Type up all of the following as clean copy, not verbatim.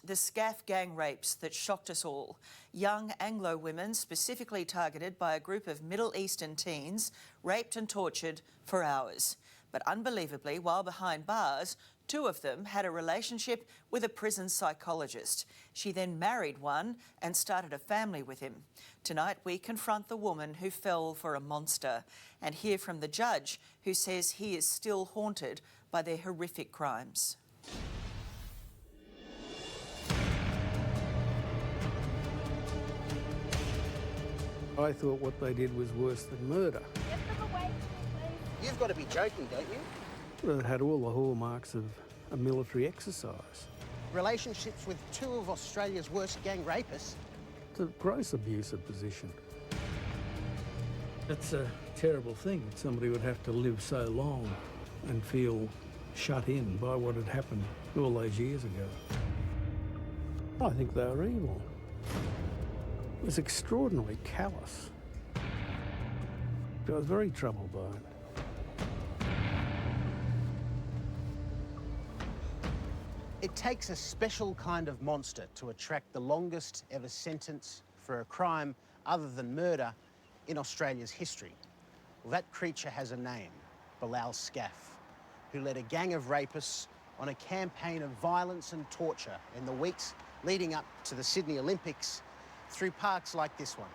The Skaf gang rapes that shocked us all. Young Anglo women, specifically targeted by a group of Middle Eastern teens, raped and tortured for hours. But unbelievably, while behind bars, two of them had a relationship with a prison psychologist. She then married one and started a family with him. Tonight we confront the woman who fell for a monster and hear from the judge who says he is still haunted by their horrific crimes. I thought what they did was worse than murder. You've got to be joking, don't you? Well, it had all the hallmarks of a military exercise. Relationships with two of Australia's worst gang rapists. It's a gross abusive position. It's a terrible thing that somebody would have to live so long and feel shut in by what had happened all those years ago. I think they were evil. It was extraordinarily callous. I was very troubled by it. It takes a special kind of monster to attract the longest ever sentence for a crime other than murder in Australia's history. Well, that creature has a name, Bilal Skaf, who led a gang of rapists on a campaign of violence and torture in the weeks leading up to the Sydney Olympics through parks like this one.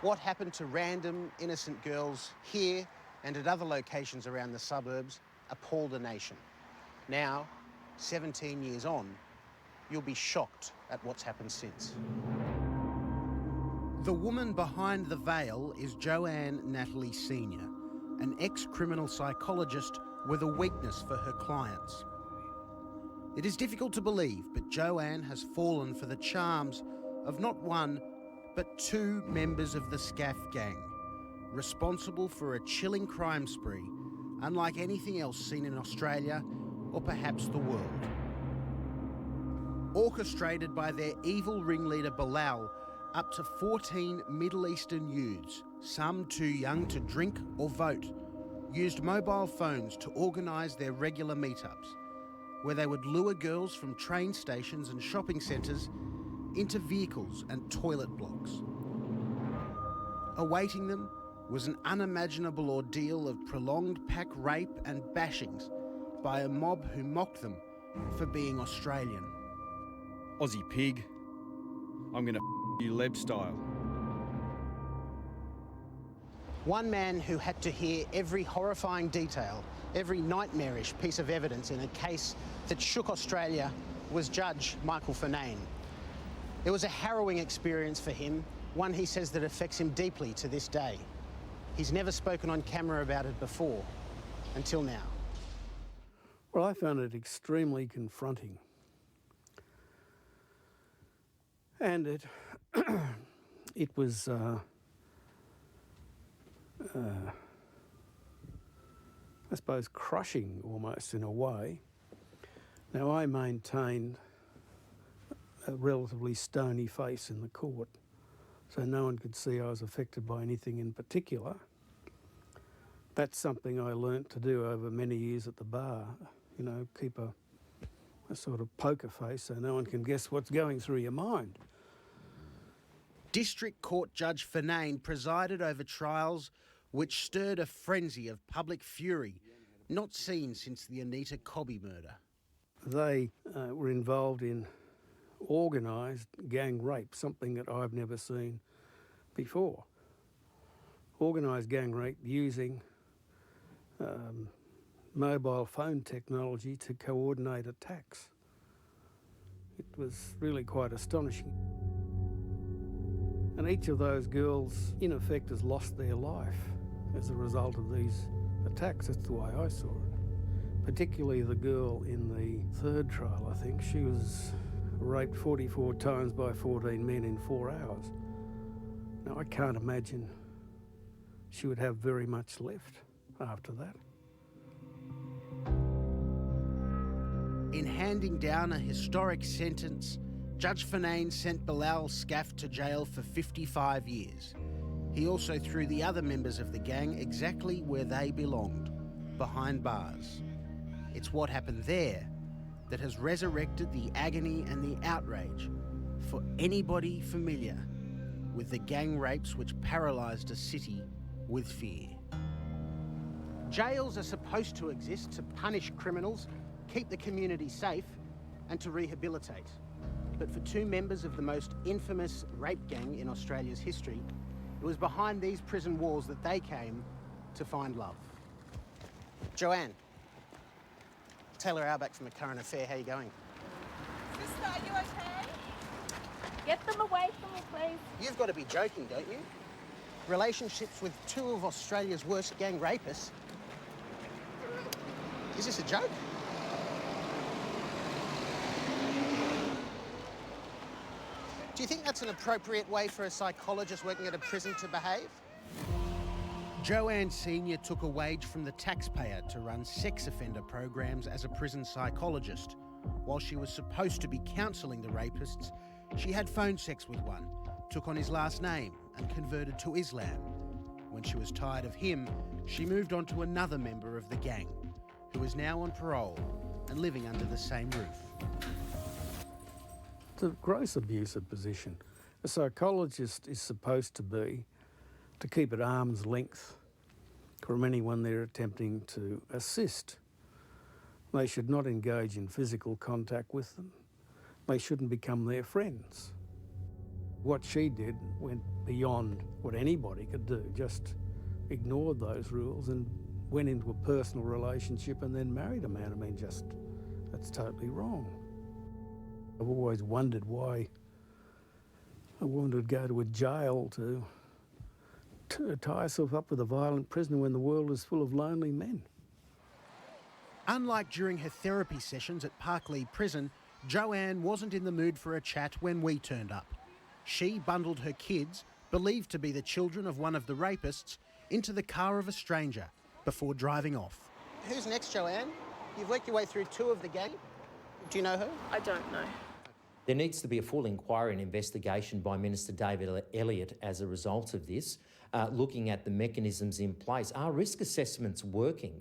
What happened to random, innocent girls here and at other locations around the suburbs appalled a nation. Now, 17 years on, you'll be shocked at what's happened since. The woman behind the veil is Joanne Natalie Sr., an ex-criminal psychologist with a weakness for her clients. It is difficult to believe, but Joanne has fallen for the charms of not one, but two members of the Skaf gang, responsible for a chilling crime spree unlike anything else seen in Australia or perhaps the world. Orchestrated by their evil ringleader Bilal, up to 14 Middle Eastern youths, some too young to drink or vote, used mobile phones to organise their regular meetups, where they would lure girls from train stations and shopping centres into vehicles and toilet blocks. Awaiting them was an unimaginable ordeal of prolonged pack rape and bashings by a mob who mocked them for being Australian. Aussie pig, I'm gonna you Leb style. One man who had to hear every horrifying detail, every nightmarish piece of evidence in a case that shook Australia was Judge Michael Fernane. It was a harrowing experience for him, one he says that affects him deeply to this day. He's never spoken on camera about it before, until now. Well, I found it extremely confronting. And it was I suppose crushing almost in a way. Now, I maintained a relatively stony face in the court, so no one could see I was affected by anything in particular. That's something I learnt to do over many years at the bar, you know, keep a sort of poker face so no one can guess what's going through your mind. District Court Judge Fernane presided over trials which stirred a frenzy of public fury, not seen since the Anita Cobby murder. They were involved in organised gang rape, something that I've never seen before. Organised gang rape using mobile phone technology to coordinate attacks. It was really quite astonishing. And each of those girls, in effect, has lost their life as a result of these attacks. That's the way I saw it. Particularly the girl in the third trial, I think. She was raped 44 times by 14 men in 4 hours. Now, I can't imagine she would have very much left after that. In handing down a historic sentence, Judge Fernane sent Bilal Skaf to jail for 55 years. He also threw the other members of the gang exactly where they belonged, behind bars. It's what happened there that has resurrected the agony and the outrage for anybody familiar with the gang rapes which paralysed a city with fear. Jails are supposed to exist to punish criminals, keep the community safe, and to rehabilitate. But for two members of the most infamous rape gang in Australia's history, it was behind these prison walls that they came to find love. Joanne, Taylor Auerbach from The Current Affair, how you going? Sister, are you okay? Get them away from me, please. You've got to be joking, don't you? Relationships with two of Australia's worst gang rapists. Is this a joke? Do you think that's an appropriate way for a psychologist working at a prison to behave? Joanne Senior took a wage from the taxpayer to run sex offender programs as a prison psychologist. While she was supposed to be counselling the rapists, she had phone sex with one, took on his last name and converted to Islam. When she was tired of him, she moved on to another member of the gang, who is now on parole and living under the same roof. It's a gross abusive position. A psychologist is supposed to be to keep at arm's length from anyone they're attempting to assist. They should not engage in physical contact with them. They shouldn't become their friends. What she did went beyond what anybody could do, just ignored those rules and went into a personal relationship and then married a man. I mean, that's totally wrong. I've always wondered why a woman would go to a jail to tie herself up with a violent prisoner when the world is full of lonely men. Unlike during her therapy sessions at Parklea Prison, Joanne wasn't in the mood for a chat when we turned up. She bundled her kids, believed to be the children of one of the rapists, into the car of a stranger before driving off. Who's next, Joanne? You've worked your way through two of the gang. Do you know her? I don't know. There needs to be a full inquiry and investigation by Minister David Elliott as a result of this, looking at the mechanisms in place. Are risk assessments working?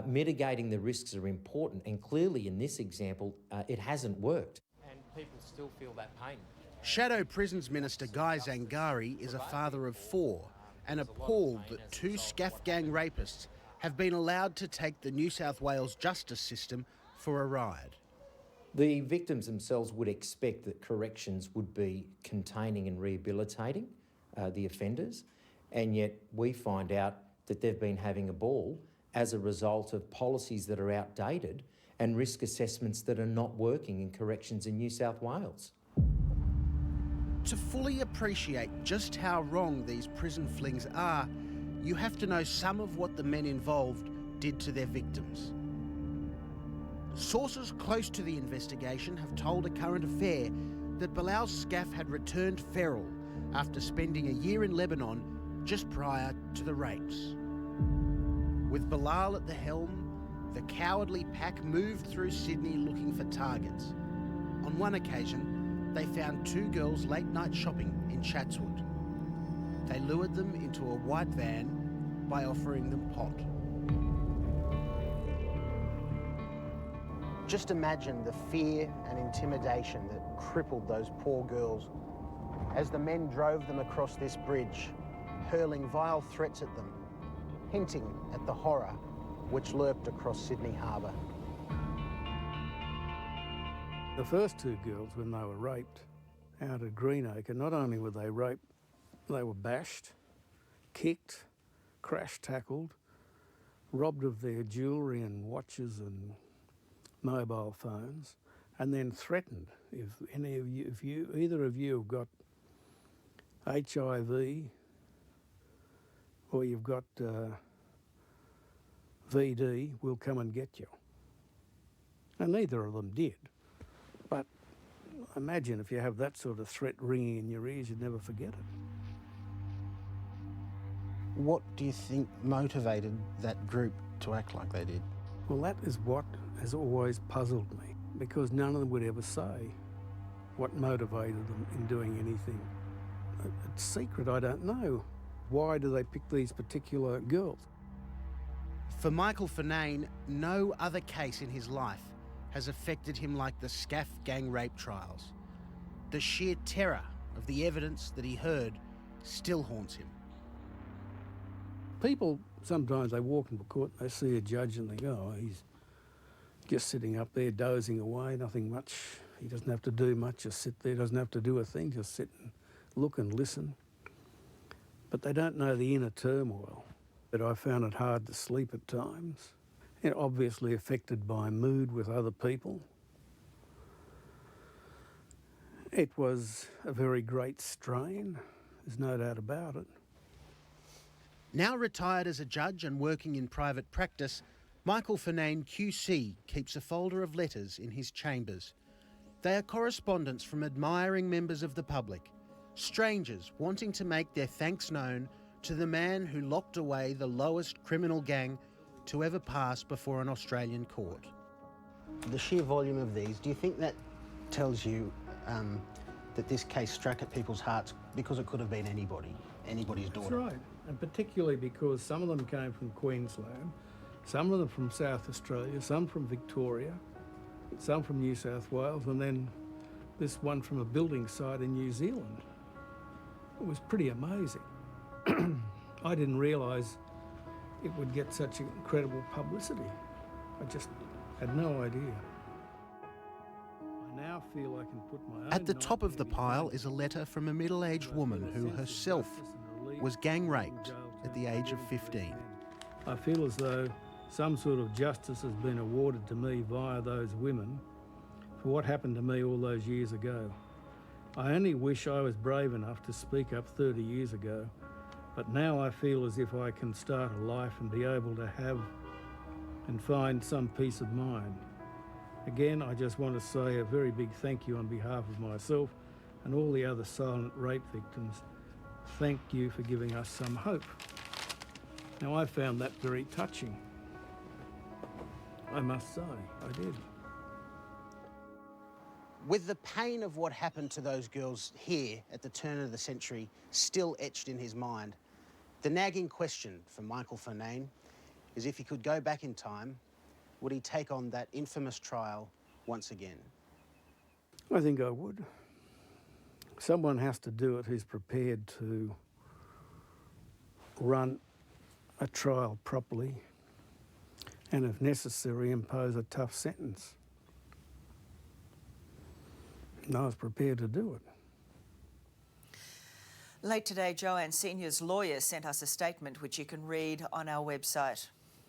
Mitigating the risks are important, and clearly in this example, it hasn't worked. And people still feel that pain. Shadow Prisons Minister Guy Zangari is a father of four and appalled that two Skaf gang rapists have been allowed to take the New South Wales justice system for a ride. The victims themselves would expect that corrections would be containing and rehabilitating the offenders, and yet we find out that they've been having a ball as a result of policies that are outdated and risk assessments that are not working in corrections in New South Wales. To fully appreciate just how wrong these prison flings are, you have to know some of what the men involved did to their victims. Sources close to the investigation have told A Current Affair that Bilal Skaf had returned feral after spending a year in Lebanon just prior to the rapes. With Bilal at the helm, the cowardly pack moved through Sydney looking for targets. On one occasion, they found two girls late night shopping in Chatswood. They lured them into a white van by offering them pot. Just imagine the fear and intimidation that crippled those poor girls as the men drove them across this bridge, hurling vile threats at them, hinting at the horror which lurked across Sydney Harbour. The first two girls, when they were raped out at Greenacre, not only were they raped, they were bashed, kicked, crash-tackled, robbed of their jewellery and watches and mobile phones, and then threatened. If either of you have got HIV or you've got VD, we'll come and get you. And neither of them did. But imagine if you have that sort of threat ringing in your ears, you'd never forget it. What do you think motivated that group to act like they did? Well, that is what has always puzzled me, because none of them would ever say what motivated them in doing anything. It's secret, I don't know. Why do they pick these particular girls? For Michael Finane, no other case in his life has affected him like the Skaf gang rape trials. The sheer terror of the evidence that he heard still haunts him. People, sometimes they walk into court and they see a judge and they go, oh, he's just sitting up there dozing away, nothing much. He doesn't have to do much, just sit there, doesn't have to do a thing, just sit and look and listen. But they don't know the inner turmoil. But I found it hard to sleep at times. And obviously affected by mood with other people. It was a very great strain, there's no doubt about it. Now retired as a judge and working in private practice, Michael Fernane QC keeps a folder of letters in his chambers. They are correspondence from admiring members of the public, strangers wanting to make their thanks known to the man who locked away the lowest criminal gang to ever pass before an Australian court. The sheer volume of these, do you think that tells you that this case struck at people's hearts because it could have been anybody's daughter? That's right, and particularly because some of them came from Queensland, some of them from South Australia, some from Victoria, some from New South Wales, and then this one from a building site in New Zealand. It was pretty amazing. I didn't realise it would get such incredible publicity. I just had no idea. I now feel I can put my own... At the top of the pile is a letter from a middle-aged woman who herself was gang raped at the age of 15. I feel as though some sort of justice has been awarded to me via those women for what happened to me all those years ago. I only wish I was brave enough to speak up 30 years ago, but now I feel as if I can start a life and be able to have and find some peace of mind. Again, I just want to say a very big thank you on behalf of myself and all the other silent rape victims. Thank you for giving us some hope. Now, I found that very touching. I must say, I did. With the pain of what happened to those girls here at the turn of the century still etched in his mind, the nagging question for Michael Fernane is if he could go back in time, would he take on that infamous trial once again? I think I would. Someone has to do it who's prepared to run a trial properly and, if necessary, impose a tough sentence. And I was prepared to do it. Late today, Joanne Senior's lawyer sent us a statement which you can read on our website.